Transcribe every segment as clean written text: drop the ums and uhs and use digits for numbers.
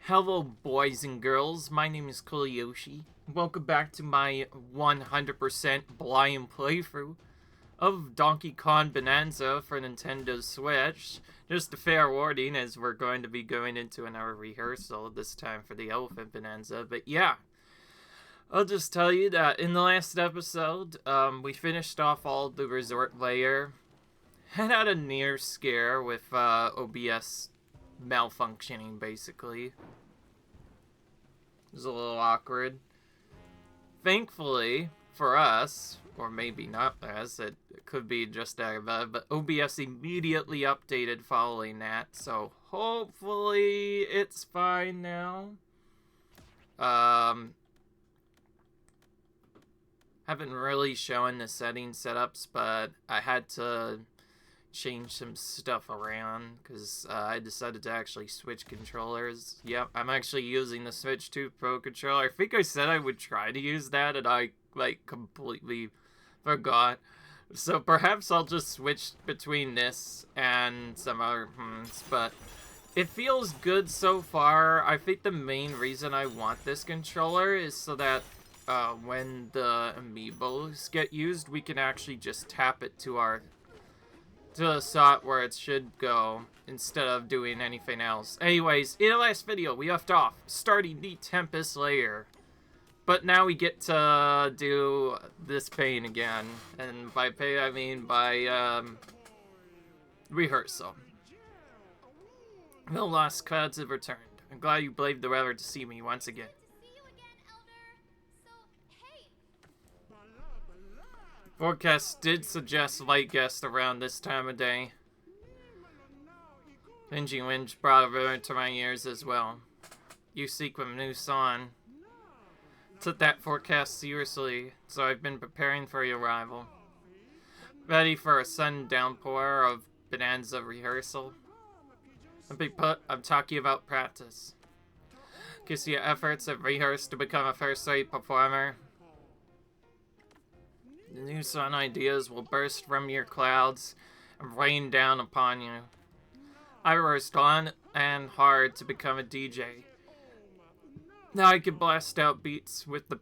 Hello, boys and girls. My name is Koyoshi. Welcome back to my 100% blind playthrough of Donkey Kong Bananza for Nintendo Switch. Just a fair warning, as we're going to be going into another rehearsal this time for the Elephant Bonanza. But yeah, I'll just tell you that in the last episode, we finished off all the resort layer and had a near scare with OBS malfunctioning, basically. It was a little awkward. Thankfully, for us, or maybe not us, it could be just our bad, but OBS immediately updated following that, so hopefully it's fine now. Haven't really shown the setting setups, but I had to change some stuff around because I decided to actually switch controllers. Yep, I'm actually using the Switch 2 Pro controller. I think I said I would try to use that and I completely forgot. So perhaps I'll just switch between this and some other but it feels good so far. I think the main reason I want this controller is so that when the amiibos get used, we can actually just tap it to the slot where it should go instead of doing anything else. Anyways, in the last video, we left off starting the Tempest layer. But now we get to do this pain again. And by pain, I mean by, rehearsal. The lost clouds have returned. I'm glad you braved the weather to see me once again. Forecast did suggest light gusts around this time of day. Pinching winds brought a ruin to my ears as well. You seek with new song. Took that forecast seriously, so I've been preparing for your arrival. Ready for a sudden downpour of Bonanza rehearsal. Simply put, I'm talking about practice. Kiss your efforts have rehearsed to become a first-rate performer. The new song ideas will burst from your clouds and rain down upon you. I rehearsed on and hard to become a DJ. Now I can blast out beats with the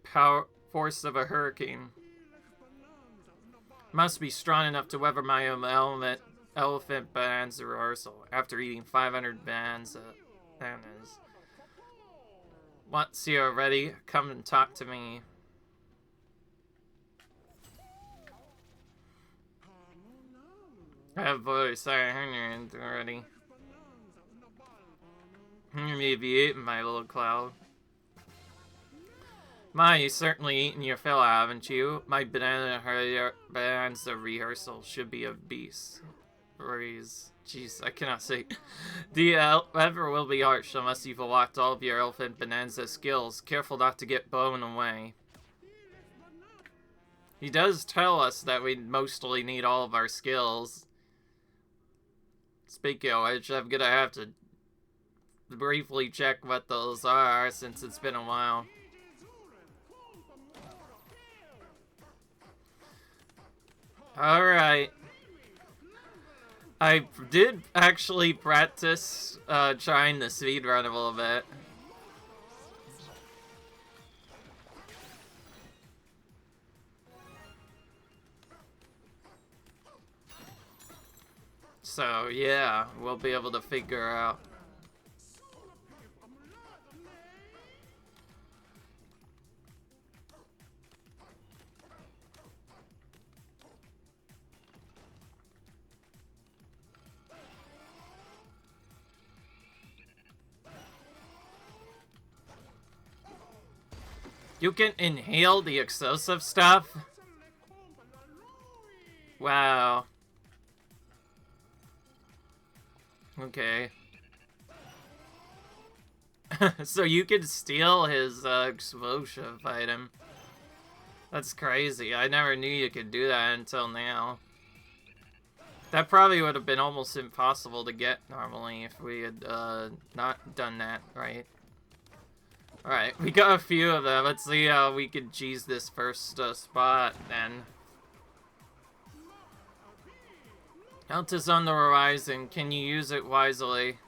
force of a hurricane. Must be strong enough to weather my own elephant Bonanza rehearsal after eating 500 bananas. Once you're ready, come and talk to me. I have voice, I heard you already. You may be eating, my little cloud. My, you certainly eaten your fill, haven't you? My Bonanza rehearsal should be a beast. Breeze. Jeez, I cannot say. The weather will be harsh unless you've unlocked all of your Elephant Bonanza skills. Careful not to get blown away. He does tell us that we mostly need all of our skills. Speaking of which, I'm gonna have to briefly check what those are since it's been a while. Alright. I did actually practice trying the speed run a little bit. So, yeah, we'll be able to figure out. You can inhale the explosive stuff? Wow. Okay. So you can steal his explosive item. That's crazy. I never knew you could do that until now. That probably would have been almost impossible to get normally if we had not done that, right? Alright, we got a few of them. Let's see how we can cheese this first spot then. Health is on the horizon. Can you use it wisely?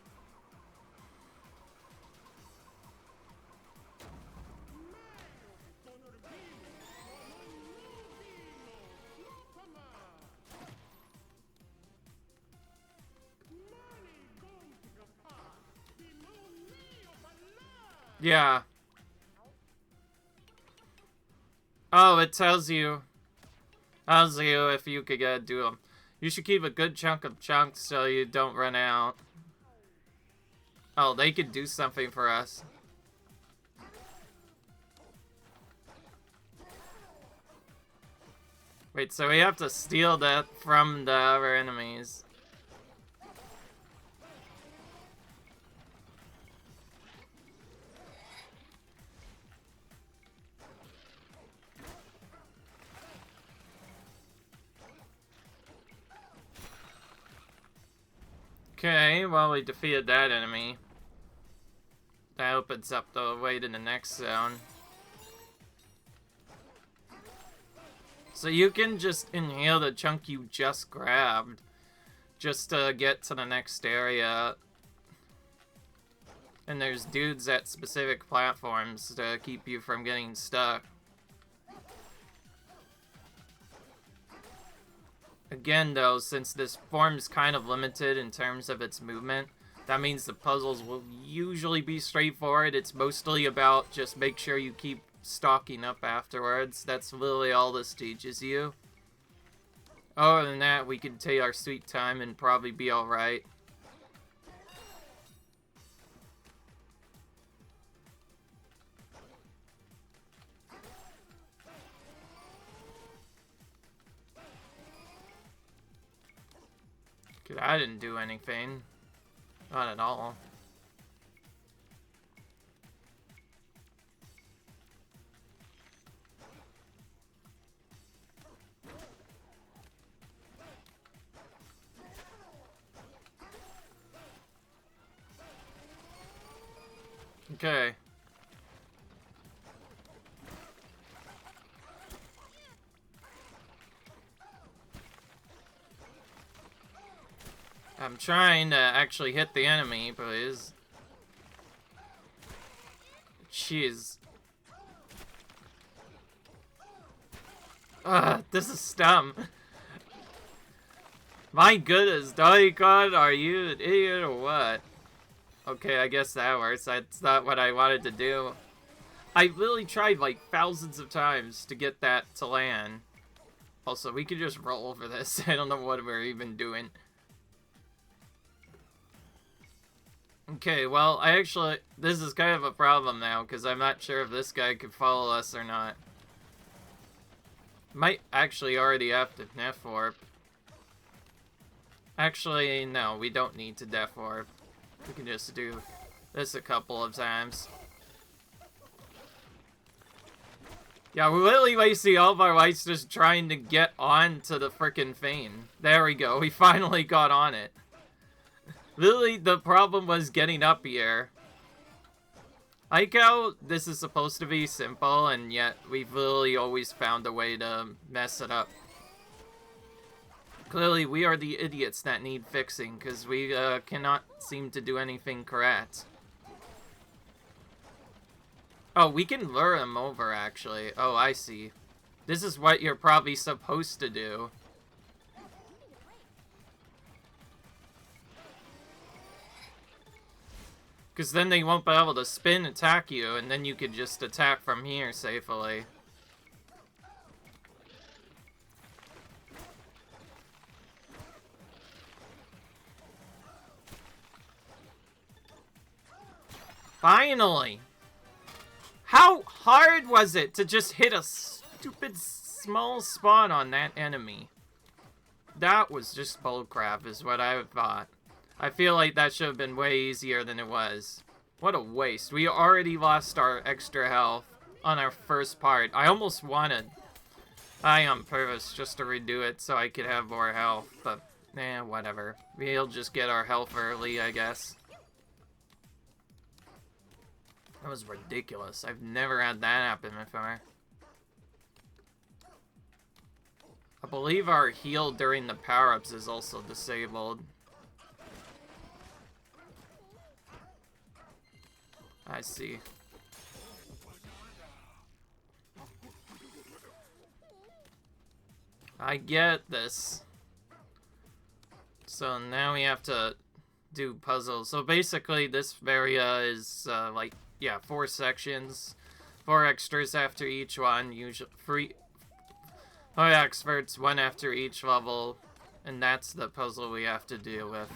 Yeah. Oh, it tells you if you could do them. You should keep a good chunk of chunks so you don't run out. Oh, they could do something for us. Wait, so we have to steal that from the other enemies. Okay, well, we defeated that enemy. That opens up the way to the next zone. So you can just inhale the chunk you just grabbed just to get to the next area. And there's dudes at specific platforms to keep you from getting stuck. Again, though, since this form's kind of limited in terms of its movement, that means the puzzles will usually be straightforward. It's mostly about just make sure you keep stocking up afterwards. That's literally all this teaches you. Other than that, we can take our sweet time and probably be alright. Cause I didn't do anything. Not at all. Okay. I'm trying to actually hit the enemy, but it's... Jeez. This is dumb. My goodness, Donkey Kong, are you an idiot or what? Okay, I guess that works. That's not what I wanted to do. I literally tried like thousands of times to get that to land. Also, we could just roll over this. I don't know what we're even doing. Okay, well, this is kind of a problem now, because I'm not sure if this guy could follow us or not. Might actually already have to Death Warp. Actually, no, we don't need to Death Warp. We can just do this a couple of times. Yeah, we're literally wasting all of our lives just trying to get on to the frickin' thing. There we go, we finally got on it. Literally, the problem was getting up here. I like how this is supposed to be simple, and yet we've literally always found a way to mess it up. Clearly, we are the idiots that need fixing, because we cannot seem to do anything correct. Oh, we can lure them over, actually. Oh, I see. This is what you're probably supposed to do. Because then they won't be able to spin attack you, and then you could just attack from here safely. Finally! How hard was it to just hit a stupid small spawn on that enemy? That was just bullcrap is what I thought. I feel like that should have been way easier than it was. What a waste. We already lost our extra health on our first part. I almost wanted on purpose just to redo it so I could have more health, but whatever. We'll just get our health early, I guess. That was ridiculous. I've never had that happen before. I believe our heal during the power-ups is also disabled. I see. I get this. So now we have to do puzzles. So basically this area is like yeah, 4 sections. 4 extras after each one. Usually 4 experts, 1 after each level. And that's the puzzle we have to deal with.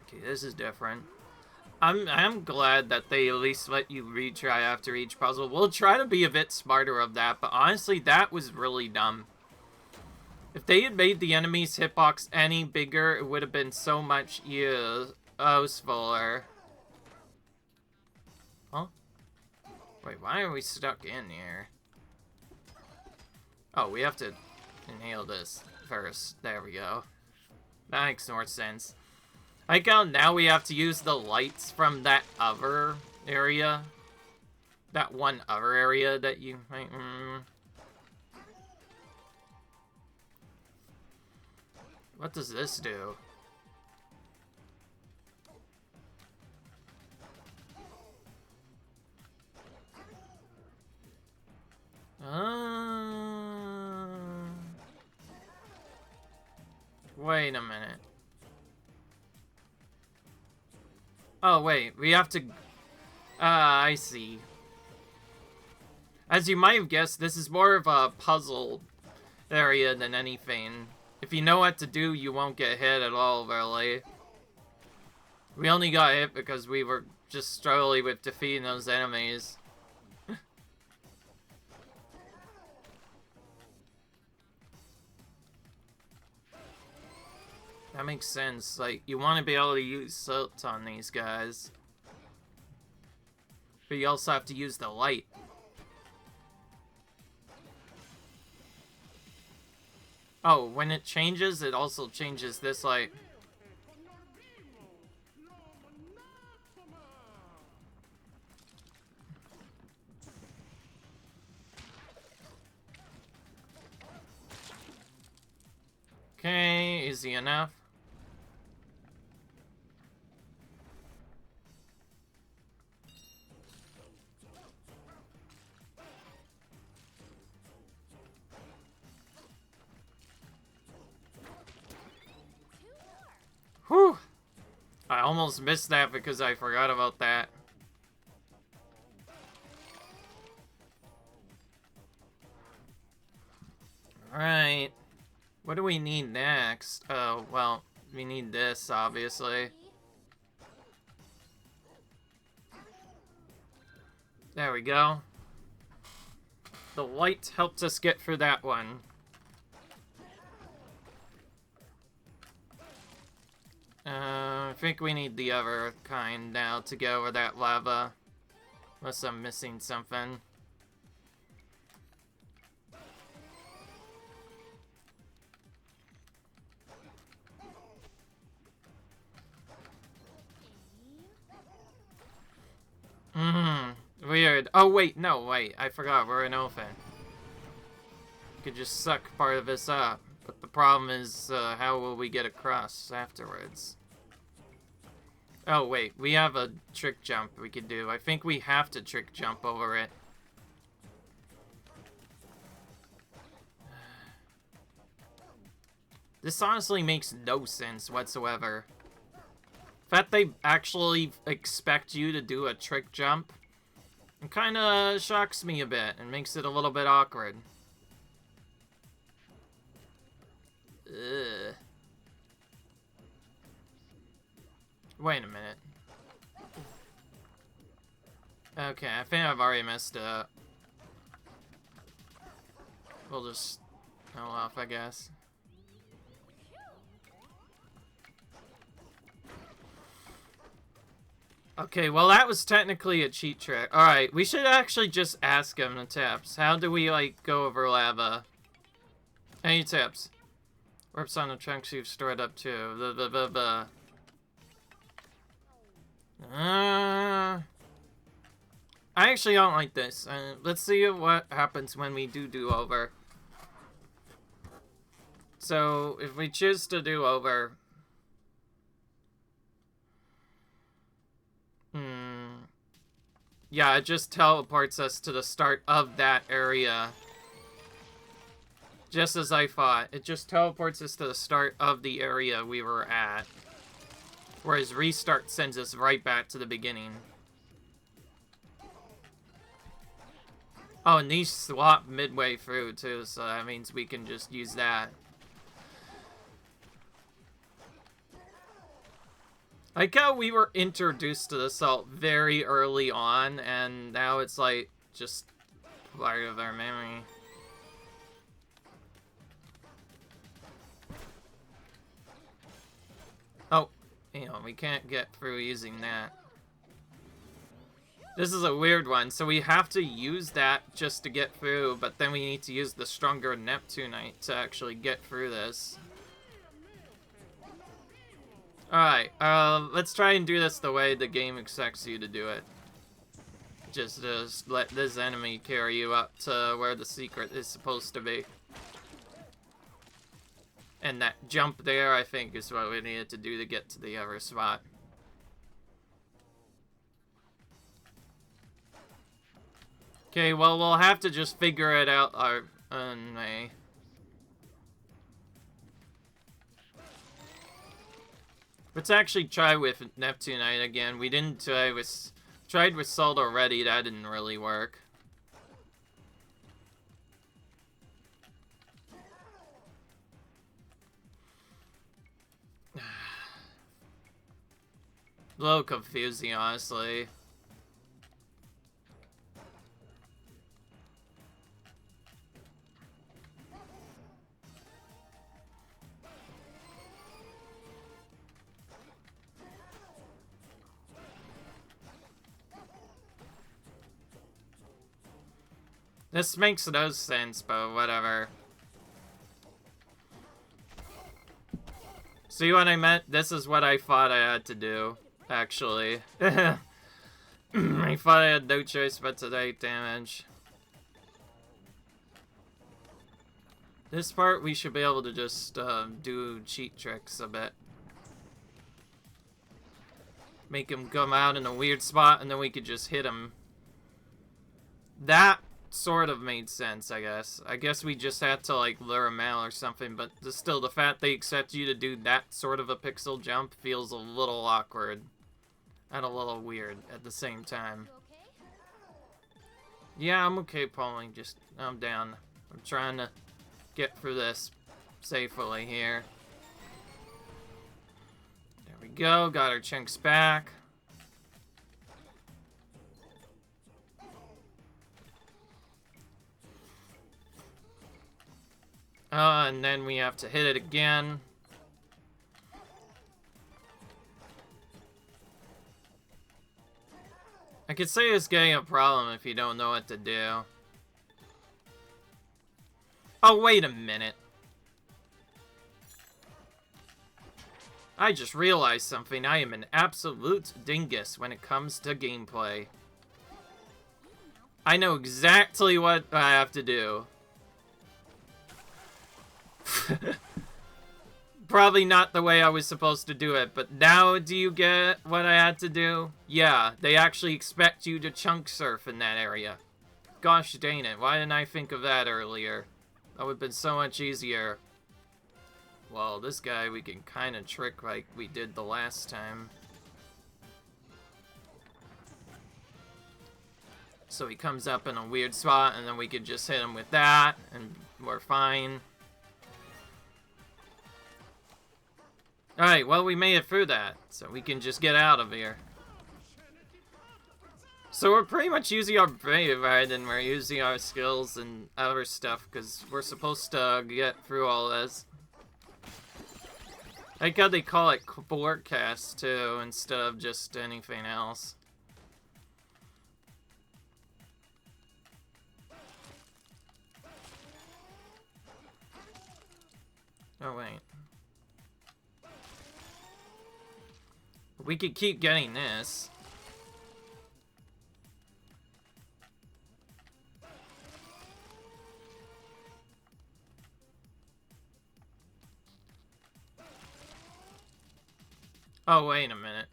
Okay, this is different. I'm glad that they at least let you retry after each puzzle. We'll try to be a bit smarter of that, but honestly, that was really dumb. If they had made the enemy's hitbox any bigger, it would have been so much useful. Huh? Wait, why are we stuck in here? Oh, we have to inhale this first. There we go. That makes more sense. I like how now we have to use the lights from that other area. That one other area that you might... What does this do? Wait a minute. Oh, wait. We have to... I see. As you might have guessed, this is more of a puzzle area than anything. If you know what to do, you won't get hit at all, really. We only got hit because we were just struggling with defeating those enemies. That makes sense. Like, you want to be able to use silt on these guys. But you also have to use the light. Oh, when it changes, it also changes this light. Okay, easy enough. Whew! I almost missed that because I forgot about that. Alright. What do we need next? Oh, well, we need this, obviously. There we go. The light helped us get through that one. I think we need the other kind now to get over that lava. Unless I'm missing something. Weird. Oh, wait, no, wait. I forgot, we're an elephant. We could just suck part of this up. But the problem is, how will we get across afterwards? Oh, wait, we have a trick jump we could do. I think we have to trick jump over it. This honestly makes no sense whatsoever. The fact they actually expect you to do a trick jump, it kinda shocks me a bit and makes it a little bit awkward. Ugh. Wait a minute. Okay, I think I've already messed up. We'll just hold off, I guess. Okay, well that was technically a cheat trick. Alright, we should actually just ask him the tips. How do we, like, go over lava? Any tips? Warps on the chunks you've stored up to. I actually don't like this. Let's see what happens when we do over. So, if we choose to do over... Yeah, it just teleports us to the start of that area. Just as I thought. It just teleports us to the start of the area we were at. Whereas restart sends us right back to the beginning. Oh, and these swap midway through too, so that means we can just use that. I like how we were introduced to the salt very early on, and now it's like just part of our memory. Oh, you know, we can't get through using that. This is a weird one, so we have to use that just to get through, but then we need to use the stronger Neptunite to actually get through this. Alright, let's try and do this the way the game expects you to do it. Just let this enemy carry you up to where the secret is supposed to be. And that jump there, I think, is what we needed to do to get to the other spot. Okay, well, we'll have to just figure it out our own way. Let's actually try with Neptunite again. We didn't try with... Tried with Salt already, that didn't really work. A little confusing, honestly. This makes no sense, but whatever. See what I meant? This is what I thought I had to do, actually. I thought I had no choice but to take damage. This part, we should be able to just do cheat tricks a bit. Make him come out in a weird spot, and then we could just hit him. That sort of made sense, I guess. I guess we just had to, like, lure him out or something, but still, the fact they accept you to do that sort of a pixel jump feels a little awkward. And a little weird at the same time. Yeah, I'm okay, Paulie. Just, I'm down. I'm trying to get through this safely here. There we go, got our chunks back. And then we have to hit it again. I could say it's getting a problem if you don't know what to do. Oh, wait a minute. I just realized something. I am an absolute dingus when it comes to gameplay. I know exactly what I have to do. Probably not the way I was supposed to do it, but now do you get what I had to do? Yeah, they actually expect you to chunk surf in that area. Gosh dang it, why didn't I think of that earlier? That would have been so much easier. Well, this guy we can kind of trick like we did the last time. So he comes up in a weird spot, and then we could just hit him with that, and we're fine. Alright, well, we made it through that, so we can just get out of here. So we're pretty much using our brain, right, and we're using our skills and other stuff, because we're supposed to get through all this. I like how they call it forecast, too, instead of just anything else. Oh, wait. We could keep getting this. Oh, wait a minute.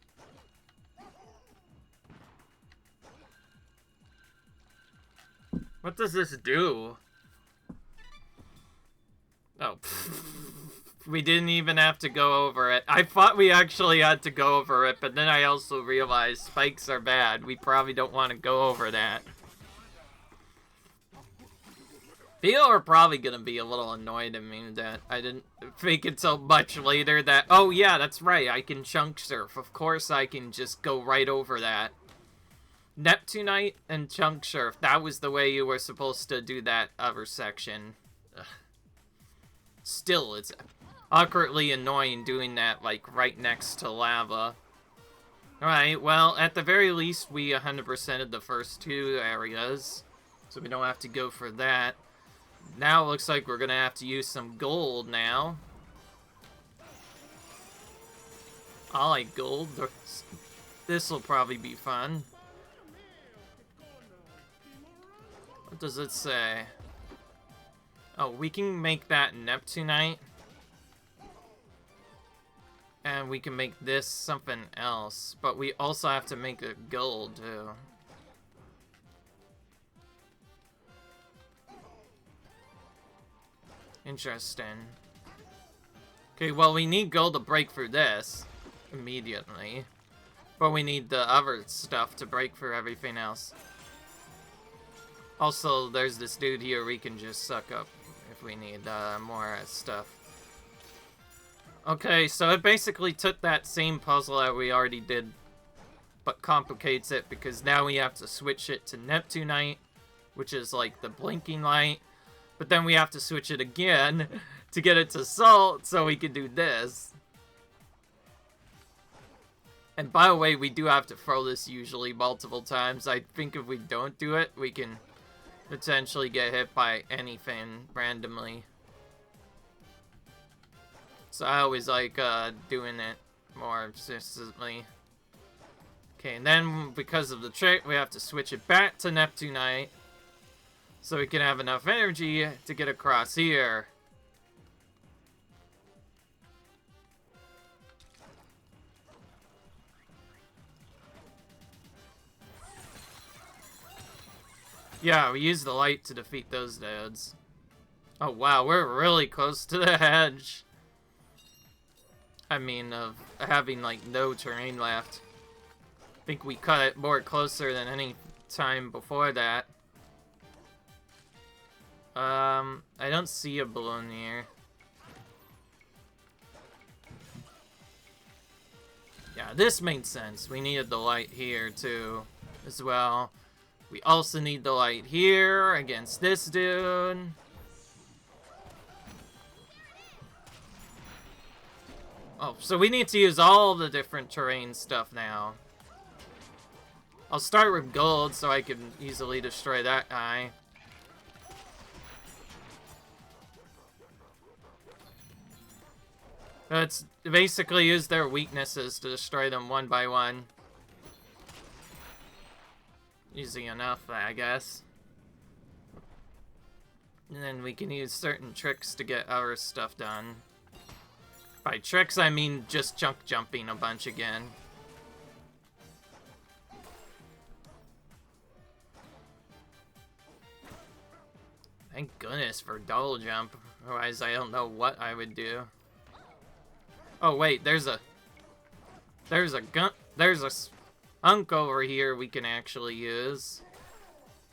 What does this do? Oh. We didn't even have to go over it. I thought we actually had to go over it, but then I also realized spikes are bad. We probably don't want to go over that. People are probably going to be a little annoyed at me that I didn't think until much later that, oh yeah, that's right, I can chunk surf. Of course I can just go right over that. Neptunite and chunk surf, that was the way you were supposed to do that other section. Ugh. Still, it's awkwardly annoying doing that, like, right next to lava. Alright, well, at the very least, we 100%ed the first two areas, so we don't have to go for that. Now it looks like we're gonna have to use some gold now. I like gold. This will probably be fun. What does it say? Oh, we can make that Neptunite. And we can make this something else. But we also have to make a gold, too. Interesting. Okay, well, we need gold to break through this immediately. But we need the other stuff to break through everything else. Also, there's this dude here we can just suck up if we need more stuff. Okay, so it basically took that same puzzle that we already did, but complicates it because now we have to switch it to Neptunite, which is like the blinking light. But then we have to switch it again to get it to salt so we can do this. And by the way, we do have to throw this usually multiple times. I think if we don't do it, we can potentially get hit by anything randomly. So I always like doing it more consistently. Okay, and then because of the trick, we have to switch it back to Neptunite. So we can have enough energy to get across here. Yeah, we use the light to defeat those dudes. Oh wow, we're really close to the edge. I mean, of having like no terrain left. I think we cut it more closer than any time before that. I don't see a balloon here. Yeah, this made sense. We needed the light here, too, as well. We also need the light here against this dude. Oh, so we need to use all the different terrain stuff now. I'll start with gold so I can easily destroy that guy. Let's basically use their weaknesses to destroy them one by one. Easy enough, I guess. And then we can use certain tricks to get our stuff done. By tricks, I mean just chunk jumping a bunch again. Thank goodness for double jump. Otherwise, I don't know what I would do. Oh wait, there's a hunk over here we can actually use.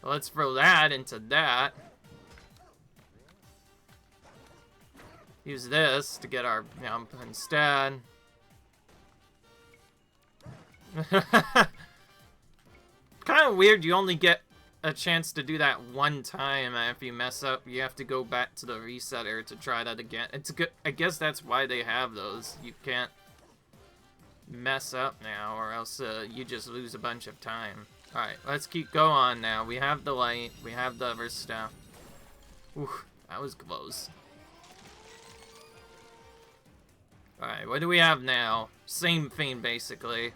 Let's throw that into that. Use this to get our jump instead. Kind of weird, you only get a chance to do that one time. If you mess up, you have to go back to the resetter to try that again. It's good. I guess that's why they have those. You can't mess up now, or else you just lose a bunch of time. Alright, let's go on now. We have the light. We have the other stuff. Ooh, that was close. Alright, what do we have now? Same thing, basically.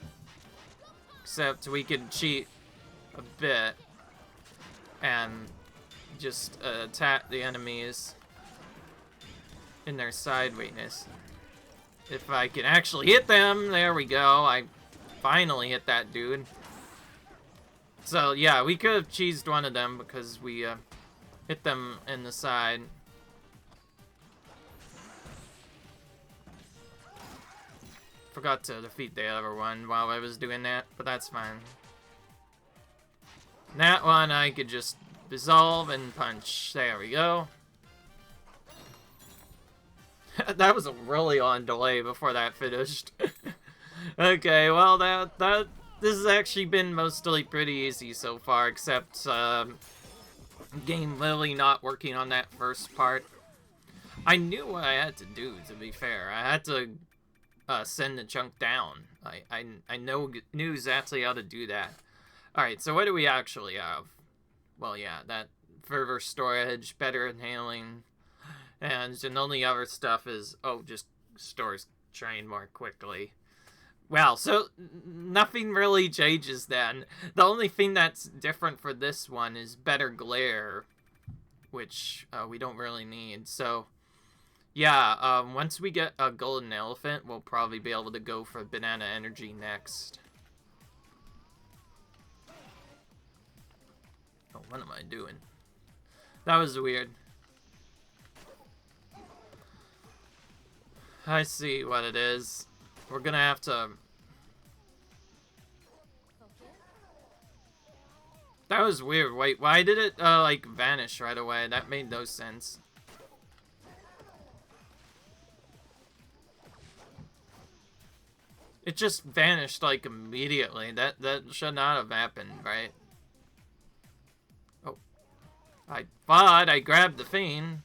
Except we can cheat a bit. And just attack the enemies in their side weakness. If I can actually hit them, there we go. I finally hit that dude. So yeah, we could have cheesed one of them because we hit them in the side. Forgot to defeat the other one while I was doing that, but that's fine. That one I could just dissolve and punch. There we go. That was a really long delay before that finished. Okay, well this has actually been mostly pretty easy so far, except game literally not working on that first part. I knew what I had to do, to be fair. I had to send the chunk down. I knew exactly how to do that. Alright, so what do we actually have? Well, yeah, that further storage, better handling, and the only other stuff is, oh, just stores train more quickly. Well, so nothing really changes then. The only thing that's different for this one is better glare, which we don't really need. So, yeah, once we get a golden elephant, we'll probably be able to go for banana energy next. Oh, what am I doing? That was weird. I see what it is. We're gonna have to... That was weird. Wait, why did it, like, vanish right away? That made no sense. It just vanished, like, immediately. That should not have happened, right? Oh. I thought I grabbed the thing.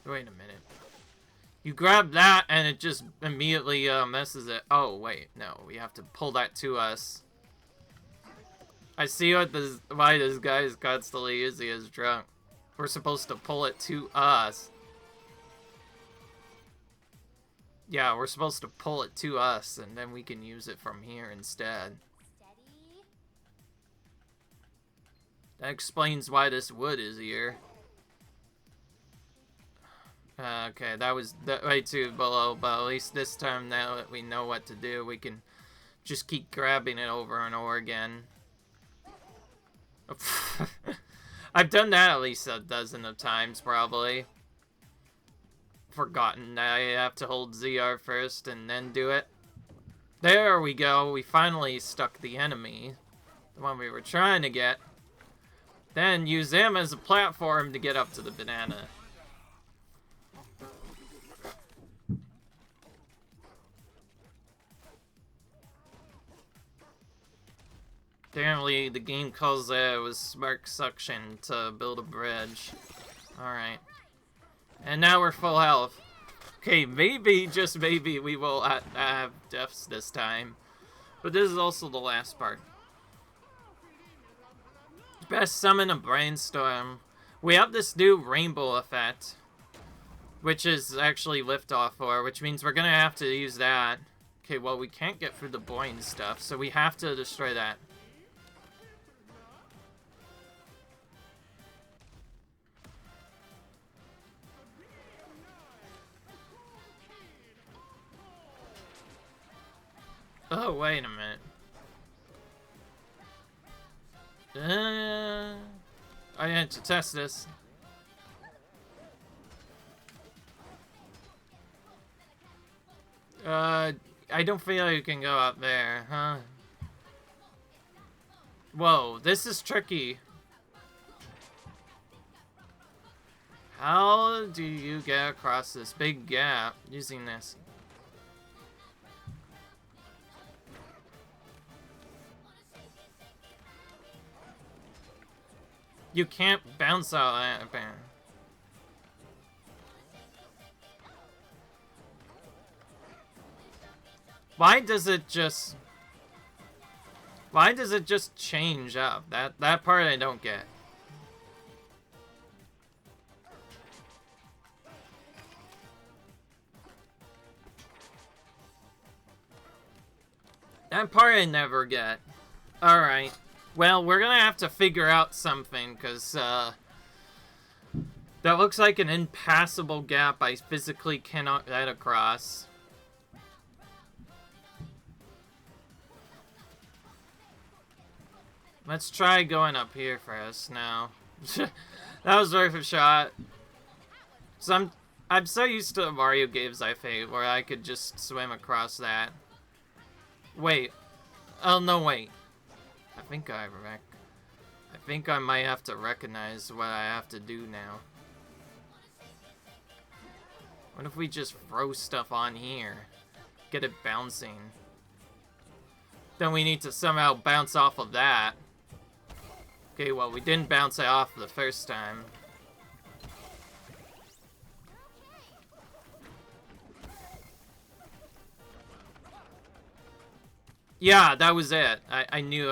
Wait a minute. You grab that and it just immediately messes it. Oh, wait. No, we have to pull that to us. I see why this guy is constantly using his drunk. We're supposed to pull it to us. Yeah, we're supposed to pull it to us and then we can use it from here instead. That explains why this wood is here. Okay, that was way too below, but at least this time, now that we know what to do, we can just keep grabbing it over and over again. I've done that at least a dozen of times, probably. Forgotten that I have to hold ZR first and then do it. There we go, we finally stuck the enemy. The one we were trying to get. Then use them as a platform to get up to the banana. Apparently, the game calls it was spark suction to build a bridge. Alright. And now we're full health. Okay, maybe, just maybe, we will have deaths this time. But this is also the last part. Best summon a brainstorm. We have this new rainbow effect, which is actually liftoff for, which means we're gonna have to use that. Okay, well, we can't get through the boing stuff, so we have to destroy that. Oh, wait a minute. I had to test this. I don't feel you can go up there, huh? Whoa, this is tricky. How do you get across this big gap using this? You can't bounce out that banner. Why does it just change up? That part I don't get. That part I never get. Alright. Well, we're gonna have to figure out something, because, that looks like an impassable gap I physically cannot get across. Let's try going up here first now. That was worth a shot. I'm so used to the Mario games I've played where I could just swim across that. Wait. Oh, no, wait. I think I might have to recognize what I have to do now. What if we just throw stuff on here? Get it bouncing. Then we need to somehow bounce off of that. Okay, well, we didn't bounce it off the first time. Yeah, that was it. I knew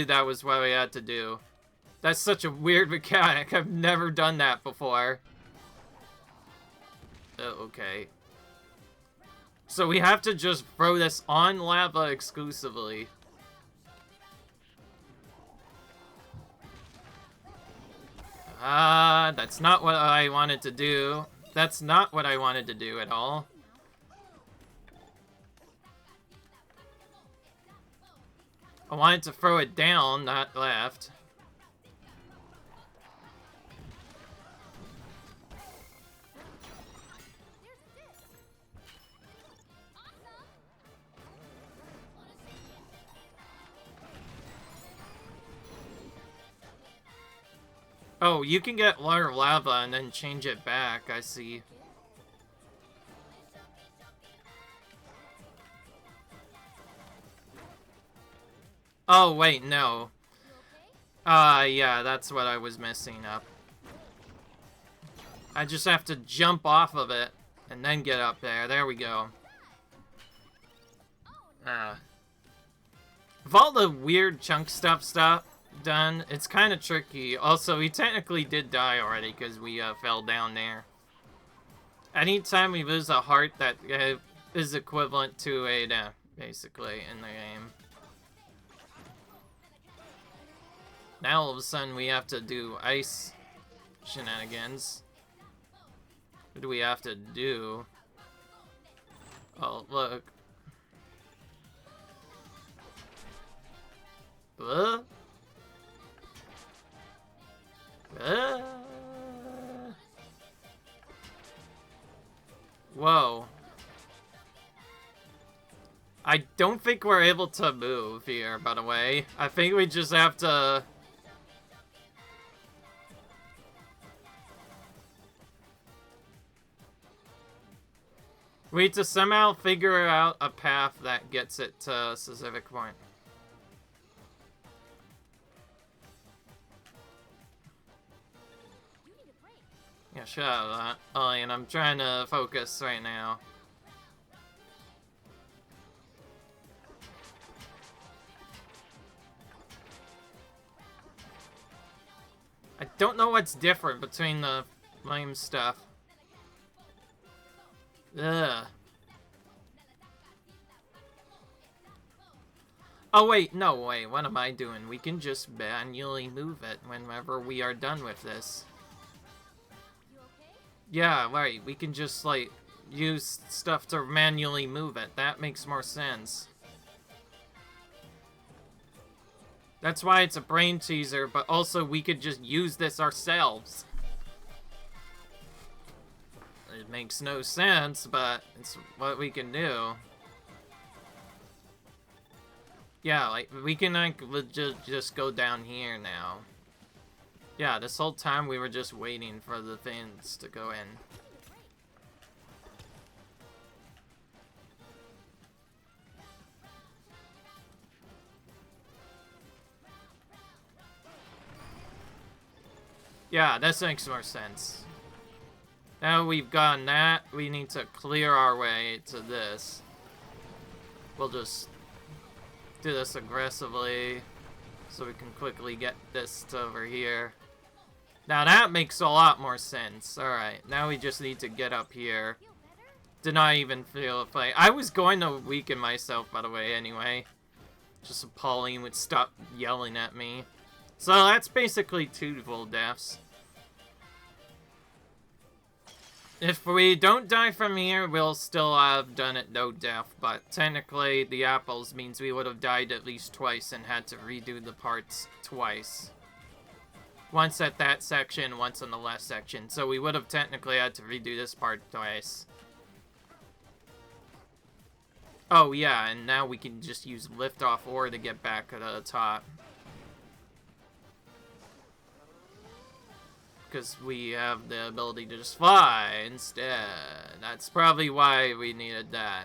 that was what we had to do. That's such a weird mechanic. I've never done that before. Okay. So we have to just throw this on lava exclusively. That's not what I wanted to do. That's not what I wanted to do at all. I wanted to throw it down, not left. Oh, you can get water lava and then change it back, I see. Oh, wait, no. Yeah, that's what I was messing up. I just have to jump off of it and then get up there. There we go. With all the weird chunk stuff done, it's kind of tricky. Also, we technically did die already because we fell down there. Anytime we lose a heart, that is equivalent to a death, basically, in the game. Now all of a sudden we have to do ice shenanigans. What do we have to do? Oh, look. Whoa. I don't think we're able to move here, by the way. I think we just have to... We need to somehow figure out a path that gets it to a specific point. Yeah, shut up. Oh, and I'm trying to focus right now. I don't know what's different between the flame stuff. Ugh. Oh wait, no, wait, what am I doing? We can just manually move it whenever we are done with this. Yeah, right, we can just, like, use stuff to manually move it. That makes more sense. That's why it's a brain teaser, but also we could just use this ourselves. It makes no sense, but it's what we can do. Yeah, like, we can, like, just go down here now. Yeah, this whole time we were just waiting for the things to go in. Yeah, this makes more sense. Now we've gotten that, we need to clear our way to this. We'll just do this aggressively so we can quickly get this to over here. Now that makes a lot more sense. Alright, now we just need to get up here. Did not even feel it play. I was going to weaken myself, by the way, anyway. Just so Pauline would stop yelling at me. So that's basically 2 full deaths. If we don't die from here, we'll still have done it no death, but technically the apples means we would have died at least twice and had to redo the parts twice. once at that section, once in the last section. So we would have technically had to redo this part twice. Oh yeah, and now we can just use liftoff ore to get back to the top. Because we have the ability to just fly instead. That's probably why we needed that.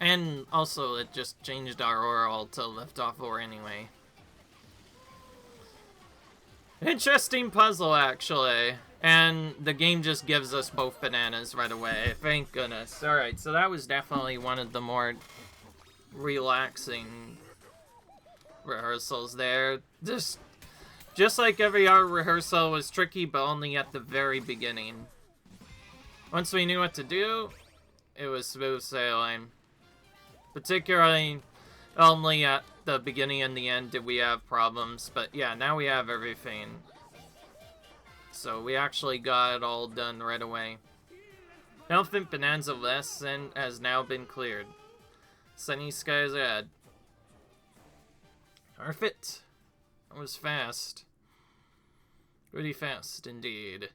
And also, it just changed our oral to liftoff ore anyway. Interesting puzzle, actually. And the game just gives us both bananas right away. Thank goodness. Alright, so that was definitely one of the more relaxing rehearsals there. Just like every other rehearsal was tricky, but only at the very beginning. Once we knew what to do, it was smooth sailing. Particularly, only at the beginning and the end did we have problems, but yeah, now we have everything. So we actually got it all done right away. Elephant Bonanza lesson has now been cleared. Sunny skies ahead. Perfect. That was fast. Pretty fast, indeed.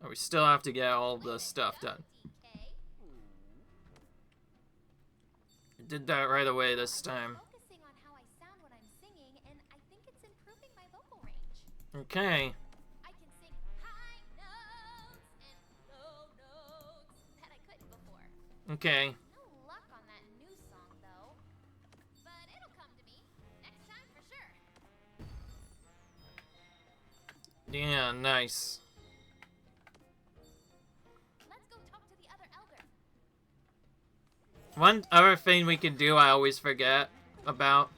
Oh, we still have to get all the stuff done. Did that right away this time. Okay. I can sing high notes and low notes that I couldn't before. Okay. No luck on that new song though. But it'll come to me next time for sure. Yeah, nice. Let's go talk to the other elder. One other thing we can do I always forget about.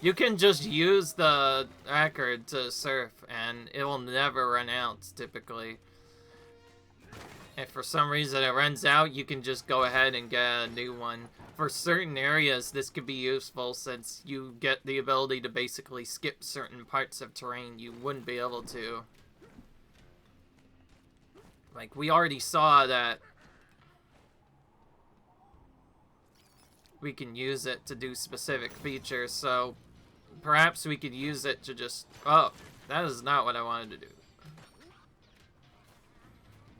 You can just use the record to surf and it will never run out, typically. If for some reason it runs out, you can just go ahead and get a new one. For certain areas, this could be useful since you get the ability to basically skip certain parts of terrain you wouldn't be able to. Like, we already saw that we can use it to do specific features, so perhaps we could use it to just... Oh, that is not what I wanted to do.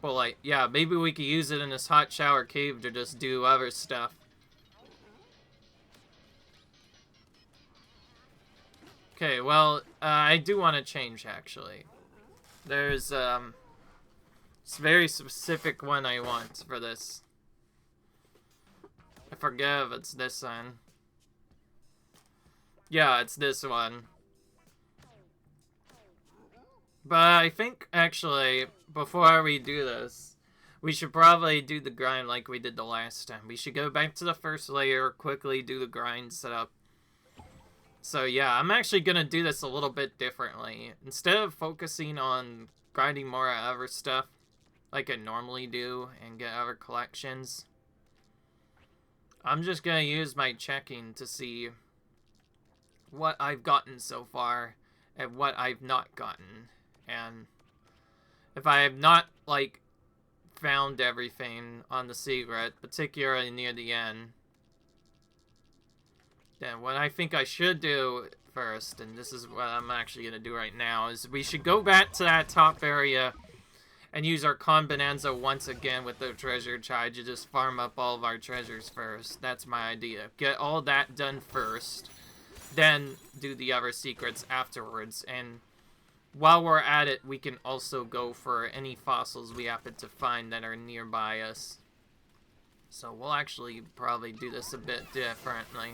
Well, like, yeah, maybe we could use it in this hot shower cave to just do other stuff. Okay, well, I do want to change, actually. There's, it's a very specific one I want for this. I forget if it's this one. Yeah, it's this one. But I think, actually, before we do this, we should probably do the grind like we did the last time. We should go back to the first layer, quickly do the grind setup. So yeah, I'm actually going to do this a little bit differently. Instead of focusing on grinding more other stuff, like I normally do, and get other collections, I'm just going to use my checking to see what I've gotten so far and what I've not gotten. And if I have not, like, found everything on the secret, particularly near the end, then what I think I should do first, and this is what I'm actually going to do right now, is we should go back to that top area and use our Kong Bananza once again with the treasure chide to just farm up all of our treasures first. That's my idea. Get all that done first, then do the other secrets afterwards, and while we're at it, we can also go for any fossils we happen to find that are nearby us. So we'll actually probably do this a bit differently.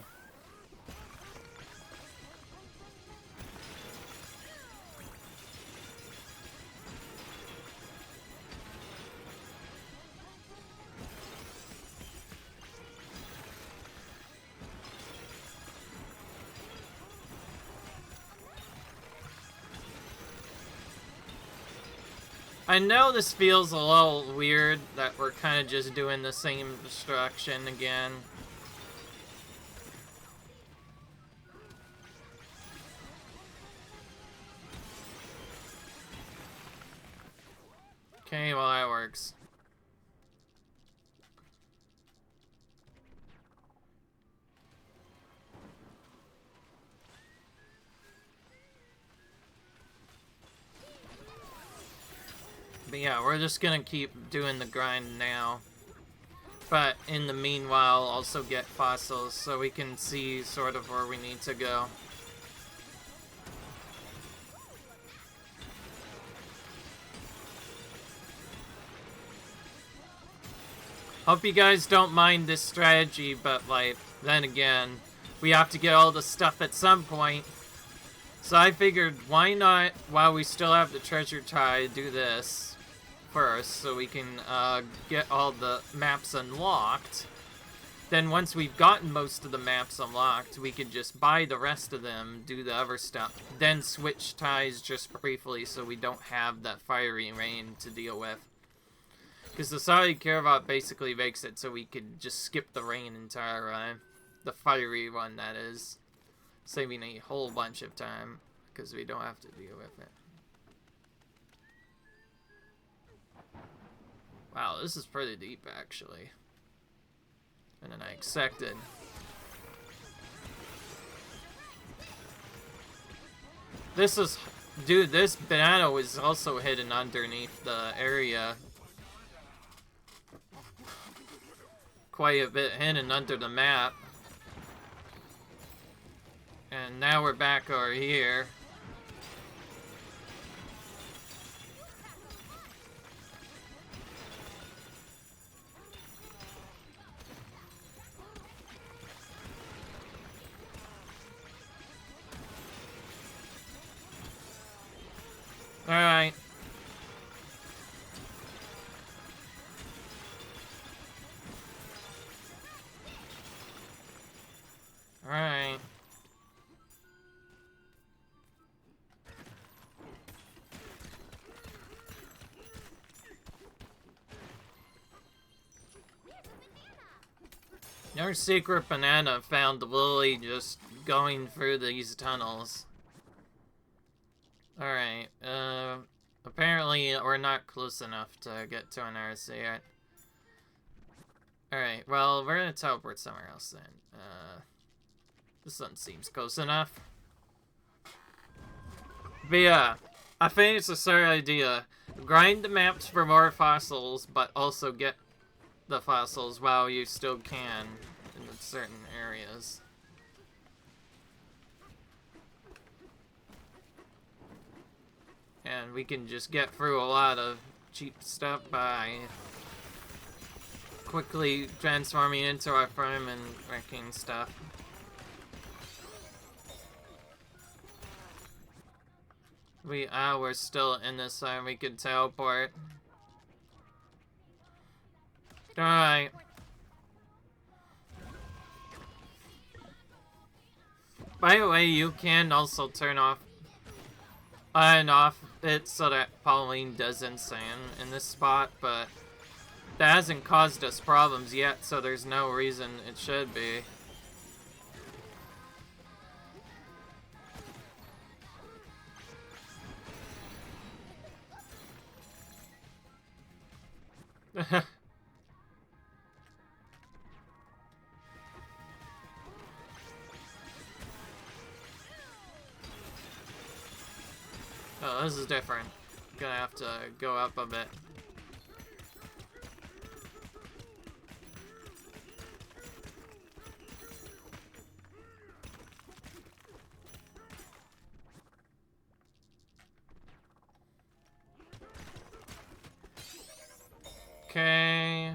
I know this feels a little weird that we're kind of just doing the same destruction again. Okay, well that works. But yeah, we're just gonna keep doing the grind now. But in the meanwhile, also get fossils so we can see sort of where we need to go. Hope you guys don't mind this strategy, but like, then again, we have to get all the stuff at some point. So I figured, why not, while we still have the treasure tie, do this first, so we can get all the maps unlocked. Then once we've gotten most of the maps unlocked, we can just buy the rest of them, do the other stuff, then switch ties just briefly so we don't have that fiery rain to deal with. Because the solid caravat basically makes it so we can just skip the rain entirely. The fiery one, that is. Saving a whole bunch of time, because we don't have to deal with it. Wow, this is pretty deep, actually. And then I expected. This is... Dude, this banana was also hidden underneath the area. Quite a bit hidden under the map. And now we're back over here. Alright. Alright. Our secret banana found Lily just going through these tunnels. Alright, apparently we're not close enough to get to an RC yet. Alright, well, we're gonna teleport somewhere else then. This one seems close enough. But yeah, I think it's a certain idea. Grind the maps for more fossils, but also get the fossils while you still can in certain areas. And we can just get through a lot of cheap stuff by quickly transforming into our farm and wrecking stuff. We're still in this side, we can teleport. Alright. By the way, you can also turn off and off it so that Pauline does insane in this spot, but that hasn't caused us problems yet, so there's no reason it should be. Oh, this is different. Gonna have to go up a bit. Okay.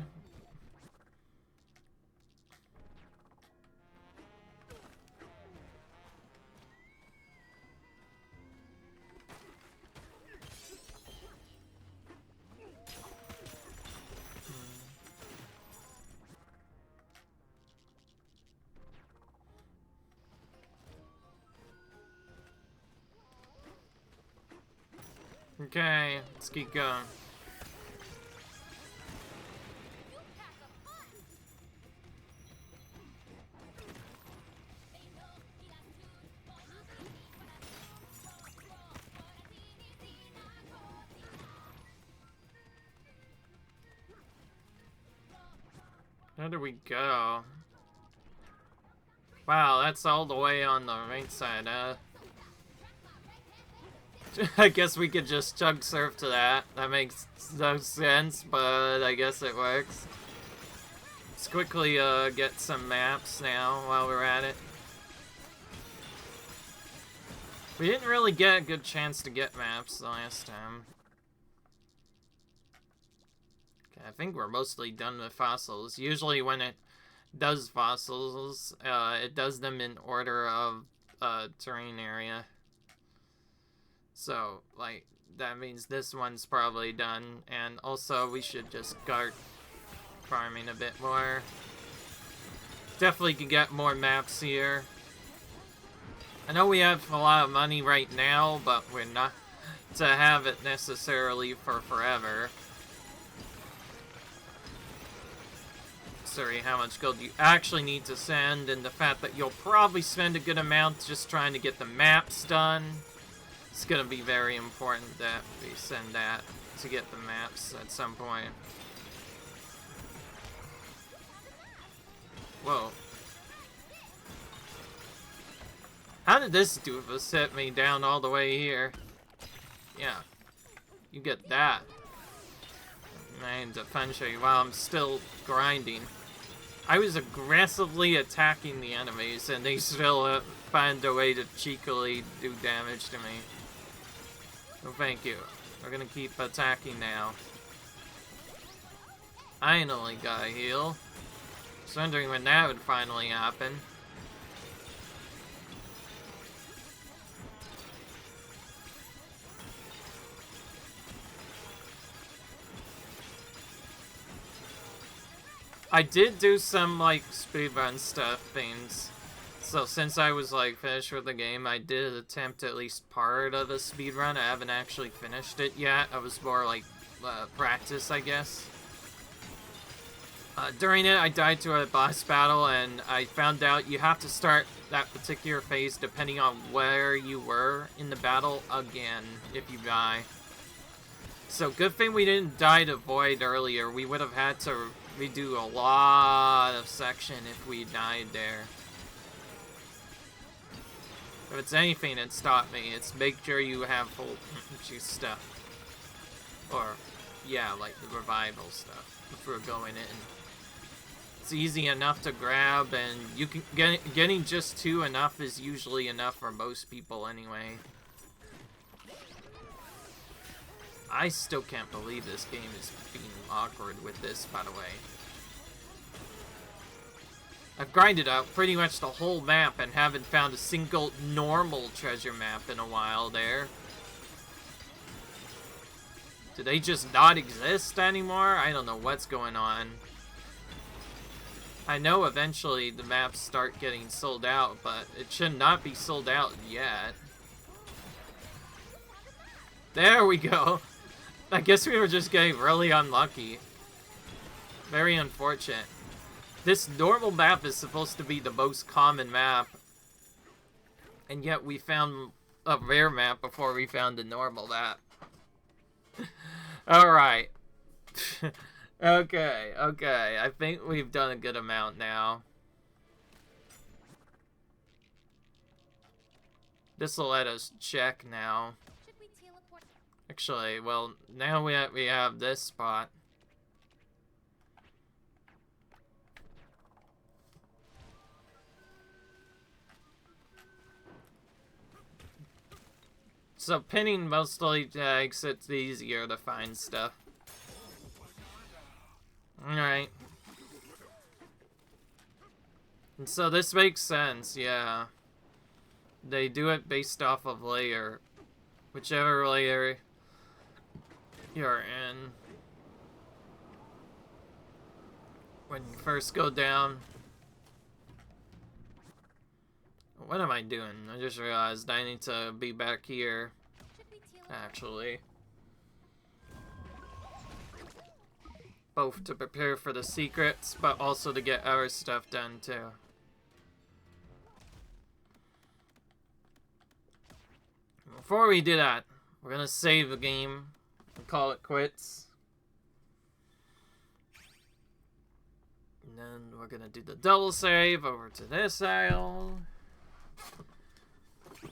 Okay, let's keep going. Where do we go? Wow, that's all the way on the right side, I guess we could just chug surf to that. That makes no sense, but I guess it works. Let's quickly get some maps now while we're at it. We didn't really get a good chance to get maps the last time. Okay, I think we're mostly done with fossils. Usually when it does fossils, it does them in order of terrain area. So, like, that means this one's probably done. And also, we should just start farming a bit more. Definitely could get more maps here. I know we have a lot of money right now, but we're not to have it necessarily for forever. Sorry, how much gold you actually need to send, and the fact that you'll probably spend a good amount just trying to get the maps done. It's gonna be very important that we send that to get the maps at some point. Whoa. How did this doofus hit me down all the way here? Yeah. You get that. I need to punch you while I'm still grinding. I was aggressively attacking the enemies, and they still find a way to cheekily do damage to me. Oh, thank you. We're gonna keep attacking now. Finally got a heal. I was wondering when that would finally happen. I did do some, like, speedrun stuff things. So since I was, like, finished with the game, I did attempt at least part of the speedrun. I haven't actually finished it yet. I was more, like, practice, I guess. During it, I died to a boss battle, and I found out you have to start that particular phase depending on where you were in the battle again if you die. So good thing we didn't die to Void earlier. We would have had to redo a lot of section if we died there. If it's anything that's taught me, it's make sure you have full stuff. Or, yeah, like the revival stuff before going in. It's easy enough to grab, and you can getting just 2 enough is usually enough for most people anyway. I still can't believe this game is being awkward with this, by the way. I've grinded out pretty much the whole map and haven't found a single normal treasure map in a while there. Do they just not exist anymore? I don't know what's going on. I know eventually the maps start getting sold out, but it should not be sold out yet. There we go. I guess we were just getting really unlucky. Very unfortunate. This normal map is supposed to be the most common map. And yet we found a rare map before we found the normal map. Alright. Okay. I think we've done a good amount now. This will let us check now. Actually, well, now we have this spot. So pinning mostly makes it easier to find stuff. Alright. And so this makes sense, yeah. They do it based off of layer. Whichever layer you're in. When you first go down. What am I doing? I just realized I need to be back here. Actually. Both to prepare for the secrets, but also to get our stuff done too. Before we do that, we're gonna save the game and call it quits. And then we're gonna do the double save over to this aisle.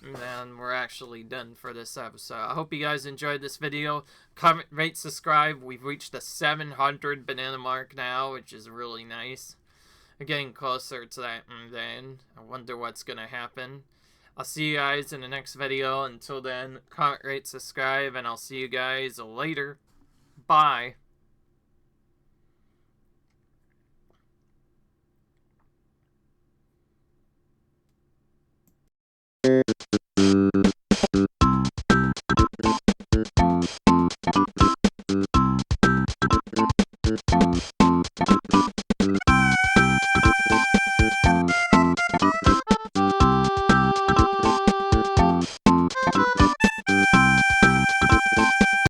then we're actually done for this episode. I hope you guys enjoyed this video. Comment, rate, subscribe. We've reached the 700 banana mark now, which is really nice. We're getting closer to that, and then I wonder what's gonna happen. I'll see you guys in the next video. Until then, comment, rate, subscribe, and I'll see you guys later. Bye.